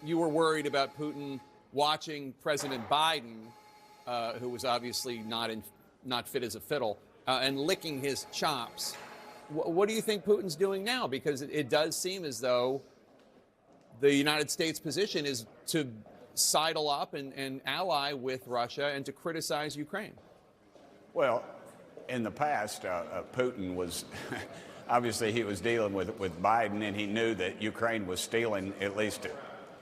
You were worried about Putin watching President Biden, who was obviously not fit as a fiddle, and licking his chops. What do you think Putin's doing now? Because it does seem as though the United States position is to sidle up and ally with Russia and to criticize Ukraine. Well, in the past, Putin was obviously he was dealing with Biden, and he knew that Ukraine was stealing, at least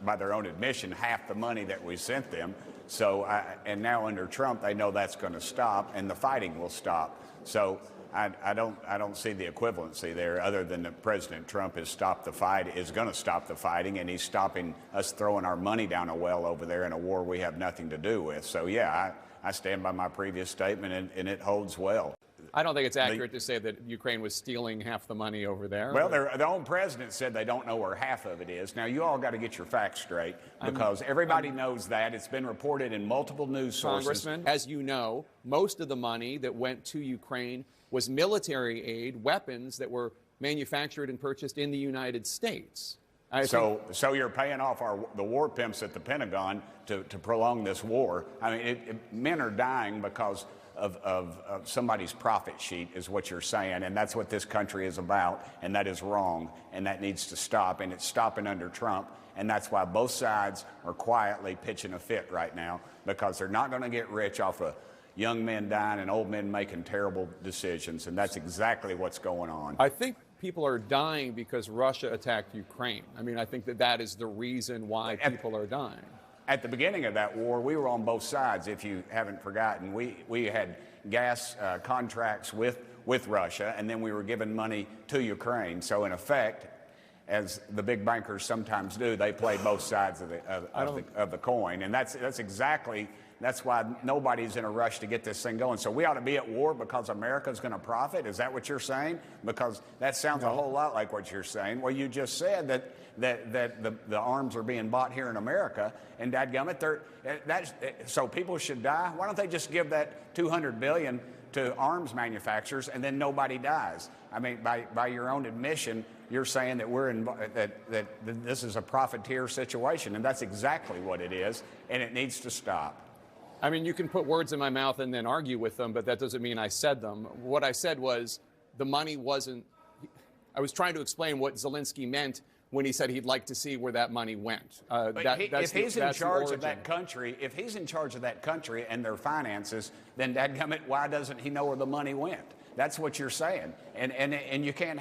by their own admission, half the money that we sent them. So, and now under Trump, they know that's going to stop, and the fighting will stop. So, I don't see the equivalency there, other than that President Trump is going to stop the fighting, and he's stopping us throwing our money down a well over there in a war we have nothing to do with. So, yeah, I stand by my previous statement, and it holds well. I don't think it's accurate to say that Ukraine was stealing half the money over there. Well, their own president said they don't know where half of it is. Now, you all got to get your facts straight, because everybody knows that. It's been reported in multiple news sources. Congressman, as you know, most of the money that went to Ukraine was military aid, weapons that were manufactured and purchased in the United States. So you're paying off the war pimps at the Pentagon to prolong this war. I mean, men are dying because of somebody's profit sheet, is what you're saying, and that's what this country is about, and that is wrong, and that needs to stop, and it's stopping under Trump, and that's why both sides are quietly pitching a fit right now, because they're not going to get rich off of young men dying and old men making terrible decisions, and that's exactly what's going on. I think people are dying because Russia attacked Ukraine. I mean, I think that is the reason why people are dying. At the beginning of that war, we were on both sides, if you haven't forgotten. We had gas contracts with Russia, and then we were giving money to Ukraine. So in effect, as the big bankers sometimes do, they played both sides of the coin. And that's why nobody's in a rush to get this thing going. So we ought to be at war because America's going to profit? Is that what you're saying? Because that sounds a whole lot like what you're saying. Well, you just said that the arms are being bought here in America, and dadgummit, so people should die. Why don't they just give that $200 billion to arms manufacturers, and then nobody dies? I mean, by your own admission, you're saying that that this is a profiteer situation, and that's exactly what it is, and it needs to stop. I mean, you can put words in my mouth and then argue with them, but that doesn't mean I said them. What I said was the money wasn't. I was trying to explain what Zelensky meant when he said he'd like to see where that money went. If he's in charge of that country and their finances, then dadgummit, why doesn't he know where the money went? That's what you're saying, and you can't